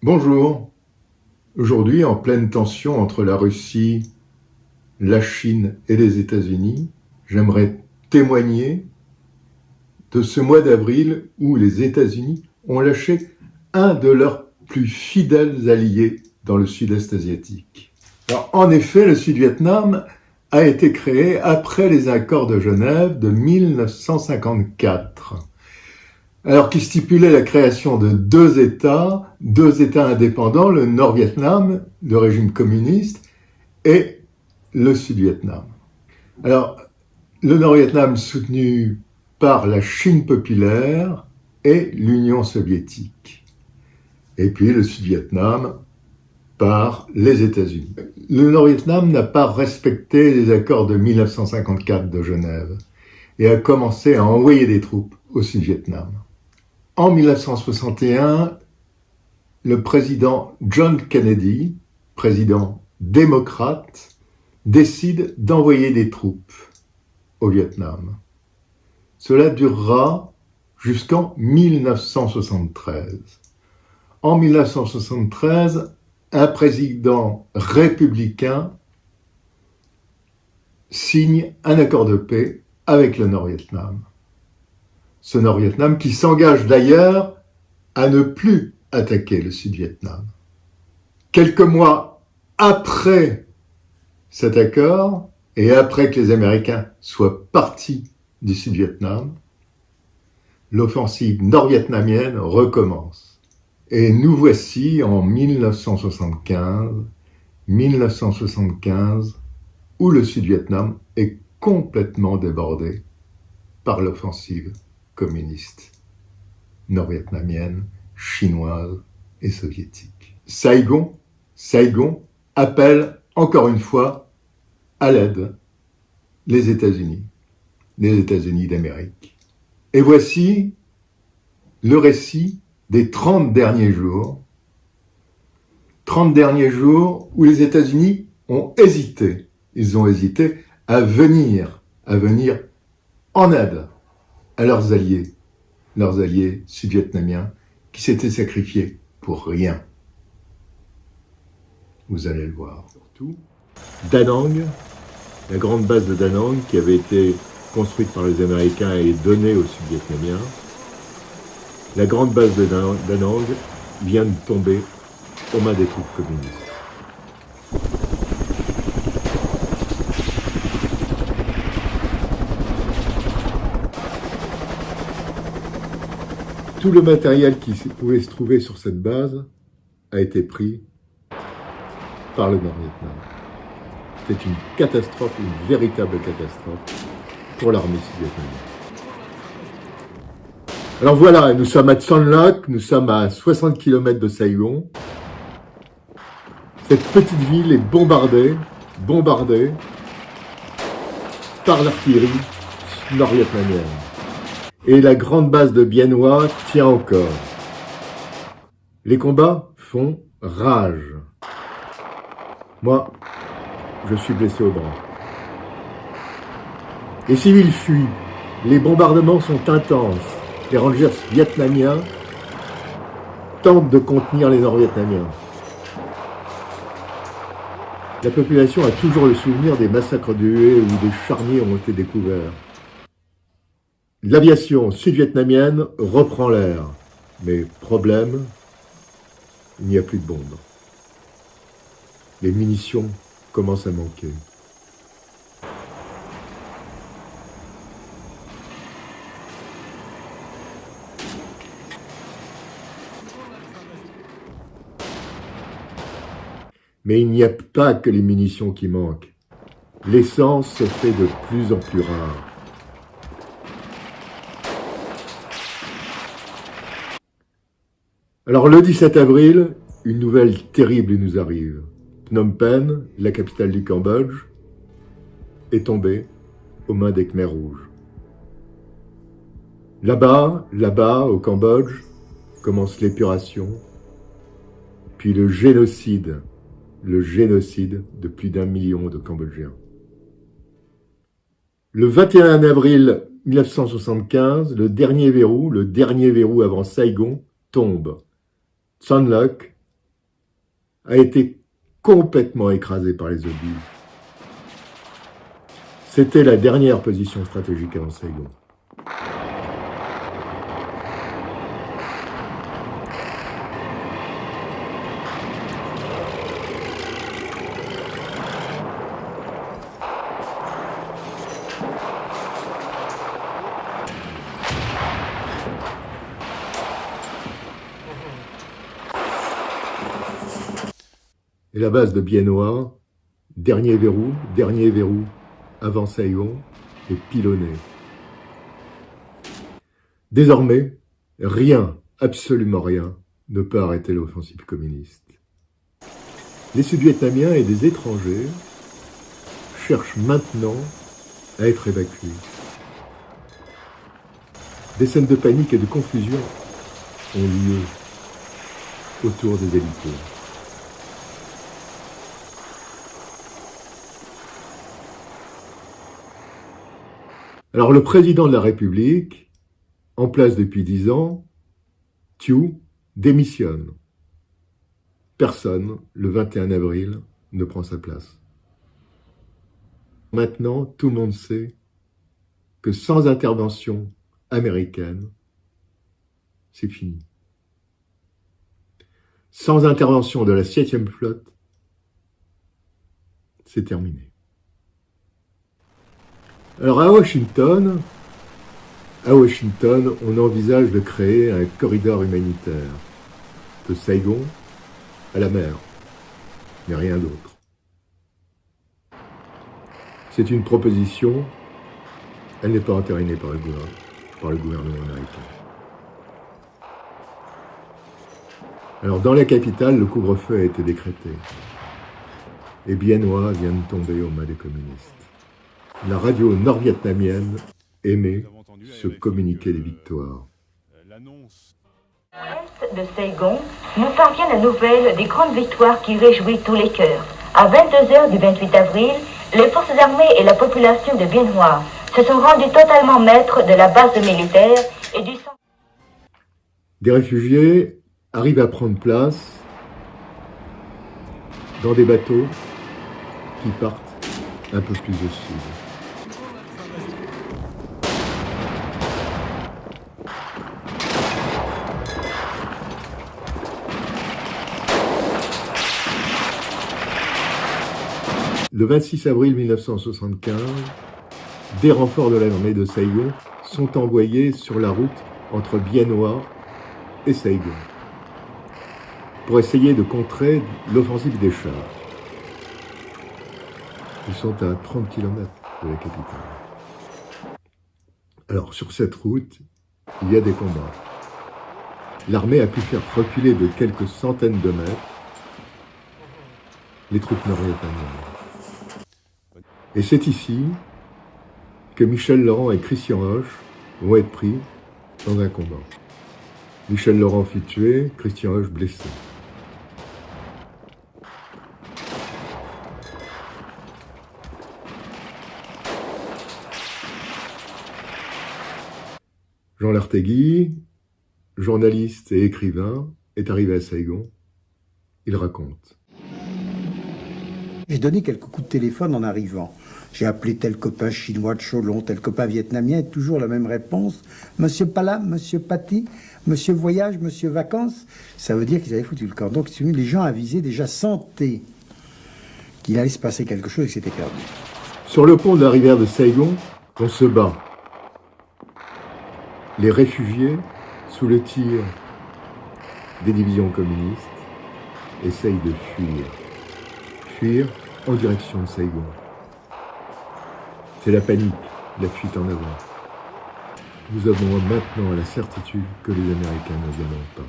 Bonjour. Aujourd'hui, en pleine tension entre la Russie, la Chine et les États-Unis, j'aimerais témoigner de ce mois d'avril où les États-Unis ont lâché un de leurs plus fidèles alliés dans le sud-est asiatique. Alors, en effet, le Sud-Vietnam a été créé après les accords de Genève de 1954. Alors qui stipulait la création de deux États indépendants, le Nord-Vietnam, de régime communiste, et le Sud-Vietnam. Alors, le Nord-Vietnam soutenu par la Chine populaire et l'Union soviétique. Et puis le Sud-Vietnam par les États-Unis. Le Nord-Vietnam n'a pas respecté les accords de 1954 de Genève et a commencé à envoyer des troupes au Sud-Vietnam. En 1961, le président John Kennedy, président démocrate, décide d'envoyer des troupes au Vietnam. Cela durera jusqu'en 1973. En 1973, un président républicain signe un accord de paix avec le Nord-Vietnam. Ce Nord-Vietnam qui s'engage d'ailleurs à ne plus attaquer le Sud-Vietnam. Quelques mois après cet accord, et après que les Américains soient partis du Sud-Vietnam, l'offensive nord-vietnamienne recommence. Et nous voici en 1975, où le Sud-Vietnam est complètement débordé par l'offensive communiste nord-vietnamienne, chinoise et soviétique. Saigon appelle encore une fois à l'aide les États-Unis d'Amérique. Et voici le récit des 30 derniers jours où les États-Unis ont hésité. Ils ont hésité à venir en aide à leurs alliés sud-vietnamiens qui s'étaient sacrifiés pour rien. Vous allez le voir. Surtout, Da Nang, la grande base de Da Nang qui avait été construite par les Américains et donnée aux Sud-Vietnamiens. La grande base de Da Nang vient de tomber aux mains des troupes communistes. Tout le matériel qui pouvait se trouver sur cette base a été pris par le Nord-Vietnam. C'était une catastrophe, une véritable catastrophe pour l'armée sud-vietnamienne. Alors voilà, nous sommes à Son Loc, nous sommes à 60 km de Saigon. Cette petite ville est bombardée par l'artillerie nord-vietnamienne. Et la grande base de Bien Hoa tient encore. Les combats font rage. Moi, je suis blessé au bras. Les civils fuient. Les bombardements sont intenses. Les rangers vietnamiens tentent de contenir les Nord-Vietnamiens. La population a toujours le souvenir des massacres de Hue où des charniers ont été découverts. L'aviation sud-vietnamienne reprend l'air. Mais problème, il n'y a plus de bombes. Les munitions commencent à manquer. Mais il n'y a pas que les munitions qui manquent. L'essence se fait de plus en plus rare. Alors le 17 avril, une nouvelle terrible nous arrive. Phnom Penh, la capitale du Cambodge, est tombée aux mains des Khmers rouges. Là-bas, au Cambodge, commence l'épuration, puis le génocide de plus d'1 million de Cambodgiens. Le 21 avril 1975, le dernier verrou avant Saigon, tombe. Son Loc a été complètement écrasé par les obus. C'était la dernière position stratégique avant Saigon. Et la base de Bien Hoa, dernier verrou avant Saigon, est pilonnée. Désormais, rien, absolument rien, ne peut arrêter l'offensive communiste. Les Sud-Vietnamiens et des étrangers cherchent maintenant à être évacués. Des scènes de panique et de confusion ont lieu autour des hélicos. Alors le président de la République, en place depuis 10 ans, Thieu, démissionne. Personne, le 21 avril, ne prend sa place. Maintenant, tout le monde sait que sans intervention américaine, c'est fini. Sans intervention de la 7e flotte, c'est terminé. Alors à Washington, on envisage de créer un corridor humanitaire de Saigon à la mer, mais rien d'autre. C'est une proposition, elle n'est pas entérinée par le gouvernement américain. Alors dans la capitale, le couvre-feu a été décrété. Et Bien Hoa vient de tomber aux mains des communistes. La radio nord-vietnamienne émet ce communiqué des victoires. À l'est de Saigon, nous parvient la nouvelle des grandes victoires qui réjouit tous les cœurs. À 22h du 28 avril, les forces armées et la population de Bien Hoa se sont rendus totalement maîtres de la base militaire et du centre. Des réfugiés arrivent à prendre place dans des bateaux qui partent un peu plus au sud. Le 26 avril 1975, des renforts de l'armée de Saigon sont envoyés sur la route entre Bien Hoa et Saigon pour essayer de contrer l'offensive des chars. Ils sont à 30 km de la capitale. Alors, sur cette route, il y a des combats. L'armée a pu faire reculer de quelques centaines de mètres les troupes nord-vietnamiennes. Et c'est ici que Michel Laurent et Christian Hoche vont être pris dans un combat. Michel Laurent fut tué, Christian Hoche blessé. Jean Lartégui, journaliste et écrivain, est arrivé à Saigon. Il raconte. J'ai donné quelques coups de téléphone en arrivant. J'ai appelé tel copain chinois de Cholon, tel copain vietnamien, et toujours la même réponse. Monsieur Pala, monsieur Pati, monsieur Voyage, monsieur Vacances. Ça veut dire qu'ils avaient foutu le camp. Donc les gens avisés déjà sentaient qu'il allait se passer quelque chose et que c'était perdu. Sur le pont de la rivière de Saigon, on se bat. Les réfugiés, sous le tir des divisions communistes, essayent de fuir en direction de Saigon. C'est la panique, la fuite en avant. Nous avons maintenant la certitude que les Américains ne viendront pas.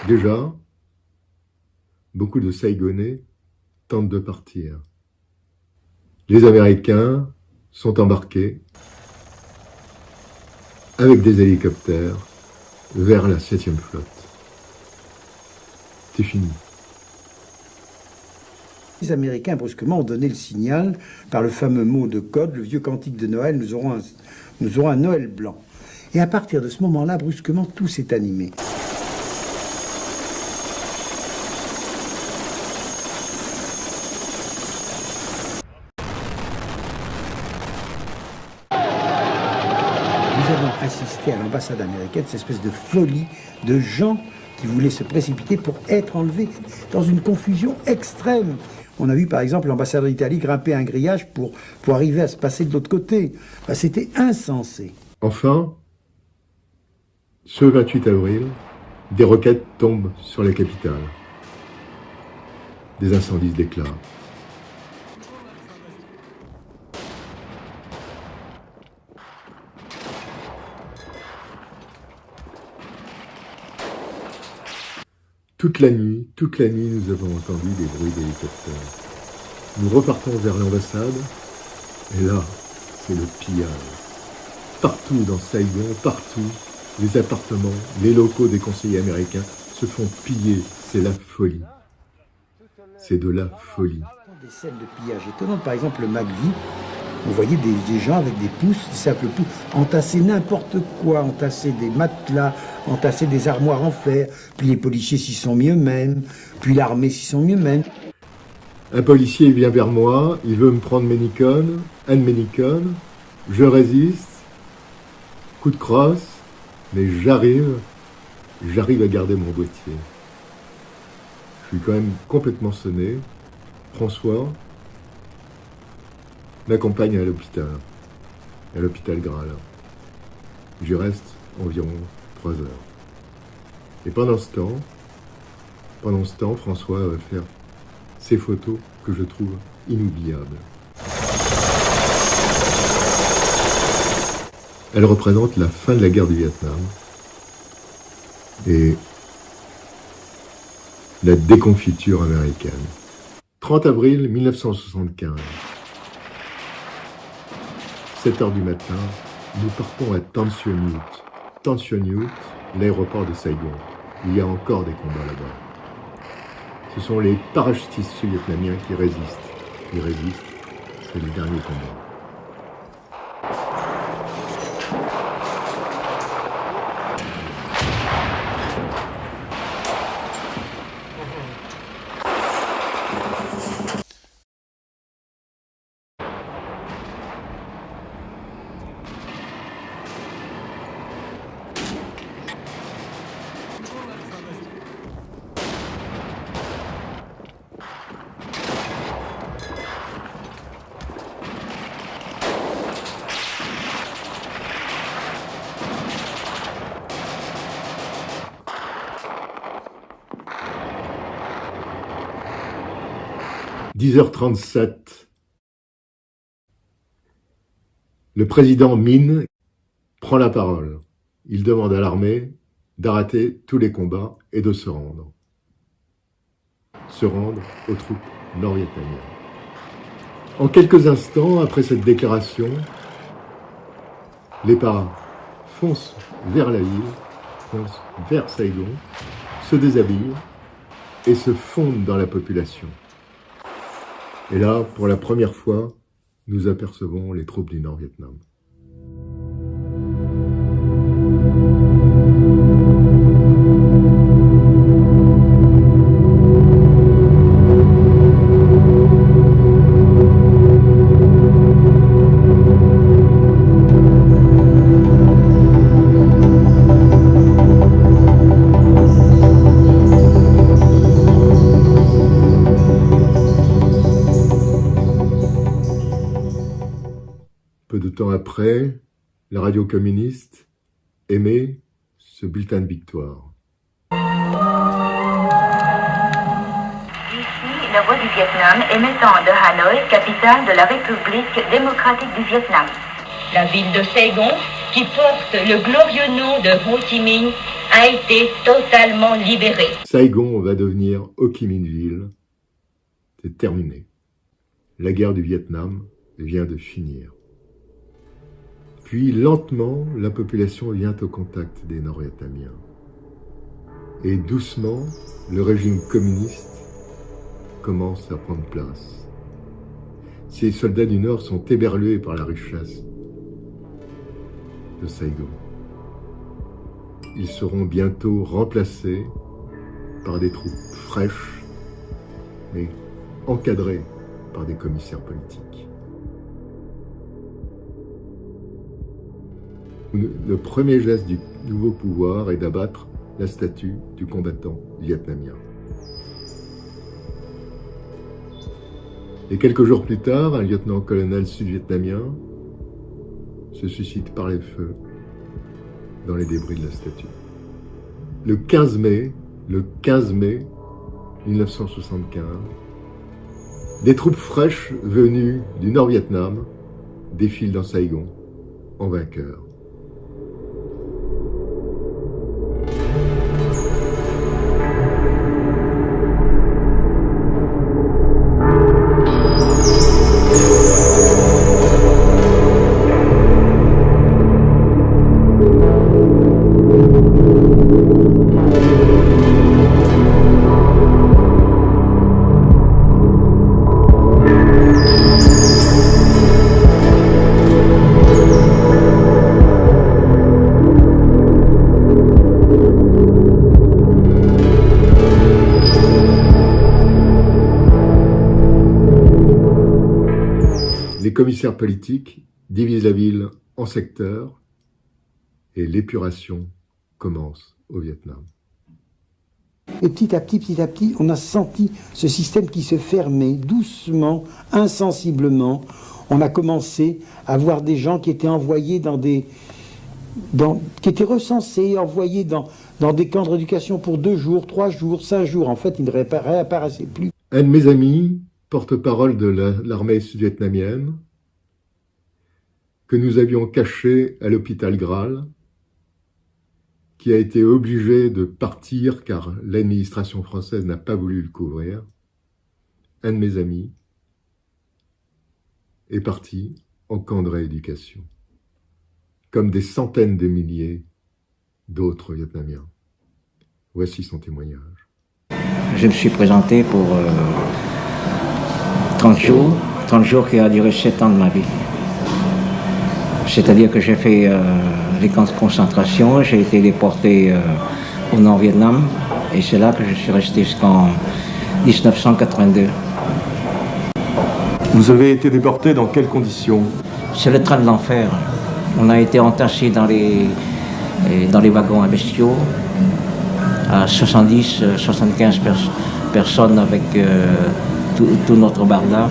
Déjà, beaucoup de Saïgonais tentent de partir. Les Américains sont embarqués avec des hélicoptères vers la 7e flotte. C'est fini. Les Américains, brusquement, ont donné le signal par le fameux mot de code, le vieux cantique de Noël, nous aurons un Noël blanc. Et à partir de ce moment-là, brusquement, tout s'est animé. Nous avons assisté à l'ambassade américaine, cette espèce de folie de gens qui voulaient se précipiter pour être enlevés dans une confusion extrême. On a vu par exemple l'ambassadeur d'Italie grimper un grillage pour arriver à se passer de l'autre côté. Ben, c'était insensé. Enfin, ce 28 avril, des roquettes tombent sur la capitale. Des incendies se déclarent. Toute la nuit, nous avons entendu des bruits d'hélicoptères. Nous repartons vers l'ambassade, et là, c'est le pillage. Partout dans Saigon, partout, les appartements, les locaux des conseillers américains se font piller. C'est la folie. C'est de la folie. Des scènes de pillage étonnantes, par exemple le McVie, vous voyez des gens avec des pousses, des simples pousses, entasser n'importe quoi, entasser des matelas, entasser des armoires en fer, puis les policiers s'y sont mis eux-mêmes, puis l'armée s'y sont mis eux-mêmes. Un policier vient vers moi, il veut me prendre Ménicone, Anne Ménicone, je résiste, coup de crosse, mais j'arrive à garder mon boîtier. Je suis quand même complètement sonné. François m'accompagne à l'hôpital Graal. J'y reste environ 3 heures. Et pendant ce temps, François va faire ces photos que je trouve inoubliables. Elles représentent la fin de la guerre du Vietnam et la déconfiture américaine. 30 avril 1975. 7 heures du matin, nous partons à Tan Xuan Nuet. Tan Xuan Nuet, l'aéroport de Saigon. Il y a encore des combats là-bas. Ce sont les parachutistes vietnamiens qui résistent. Ils résistent, c'est les derniers combats. « 10h37. Le président Min prend la parole. Il demande à l'armée d'arrêter tous les combats et de se rendre. Se rendre aux troupes nord-vietnamiennes. En quelques instants après cette déclaration, les paras foncent vers la ville, foncent vers Saigon, se déshabillent et se fondent dans la population. Et là, pour la première fois, nous apercevons les troupes du Nord-Vietnam. Peu de temps après, la radio communiste émet ce bulletin de victoire. Ici, la voix du Vietnam émettant de Hanoï, capitale de la République démocratique du Vietnam. La ville de Saigon, qui porte le glorieux nom de Ho Chi Minh, a été totalement libérée. Saigon va devenir Ho Chi Minh Ville. C'est terminé. La guerre du Vietnam vient de finir. Puis, lentement, la population vient au contact des Nord-Vietnamiens. Et doucement, le régime communiste commence à prendre place. Ces soldats du Nord sont éberlués par la richesse de Saigon. Ils seront bientôt remplacés par des troupes fraîches, mais encadrées par des commissaires politiques. Le premier geste du nouveau pouvoir est d'abattre la statue du combattant vietnamien. Et quelques jours plus tard, un lieutenant-colonel sud-vietnamien se suicide par les feux dans les débris de la statue. Le 15 mai 1975, des troupes fraîches venues du Nord-Vietnam défilent dans Saigon en vainqueurs. Les commissaires politiques divisent la ville en secteurs et l'épuration commence au Vietnam. Et petit à petit, on a senti ce système qui se fermait doucement, insensiblement. On a commencé à voir des gens qui étaient envoyés qui étaient recensés, envoyés dans des camps de rééducation pour 2 jours, 3 jours, 5 jours. En fait, ils ne réapparaissaient plus. Un de mes amis, porte-parole de l'armée sud-vietnamienne, que nous avions caché à l'hôpital Graal, qui a été obligé de partir car l'administration française n'a pas voulu le couvrir. Un de mes amis est parti en camp de rééducation, comme des centaines de milliers d'autres Vietnamiens. Voici son témoignage. Je me suis présenté pour 30 jours qui a duré 7 ans de ma vie. C'est-à-dire que j'ai fait les camps de concentration, j'ai été déporté au Nord-Vietnam et c'est là que je suis resté jusqu'en 1982. Vous avez été déporté dans quelles conditions? C'est le train de l'enfer. On a été entassés dans les wagons à bestiaux, à 70-75 personnes avec tout notre barda.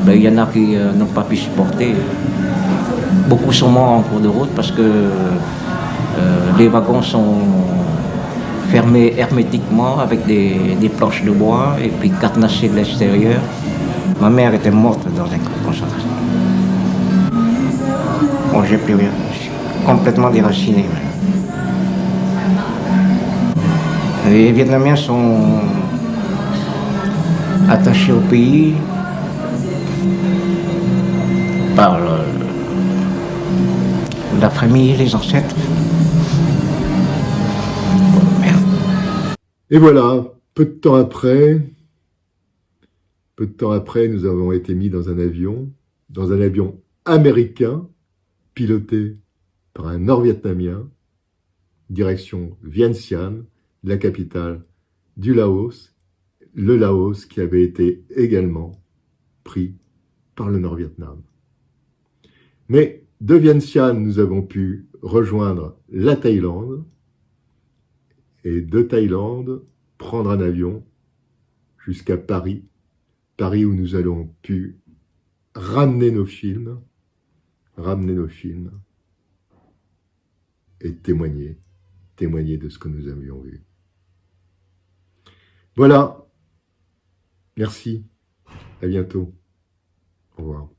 Ben, il y en a qui n'ont pas pu supporter. Beaucoup sont morts en cours de route parce que les wagons sont fermés hermétiquement avec des planches de bois et puis cadenassés de l'extérieur. Ma mère était morte dans un camp de concentration. Bon, j'ai plus rien. Je suis complètement déraciné. Les Vietnamiens sont attachés au pays par la famille, les ancêtres. Merde. Et voilà, peu de temps après, nous avons été mis dans un avion américain, piloté par un Nord-Vietnamien, direction Vientiane, la capitale du Laos, le Laos qui avait été également pris par le Nord-Vietnam. Mais de Vientiane, nous avons pu rejoindre la Thaïlande et de Thaïlande, prendre un avion jusqu'à Paris où nous allons pu ramener nos films et témoigner de ce que nous avions vu. Voilà. Merci. À bientôt. Au revoir.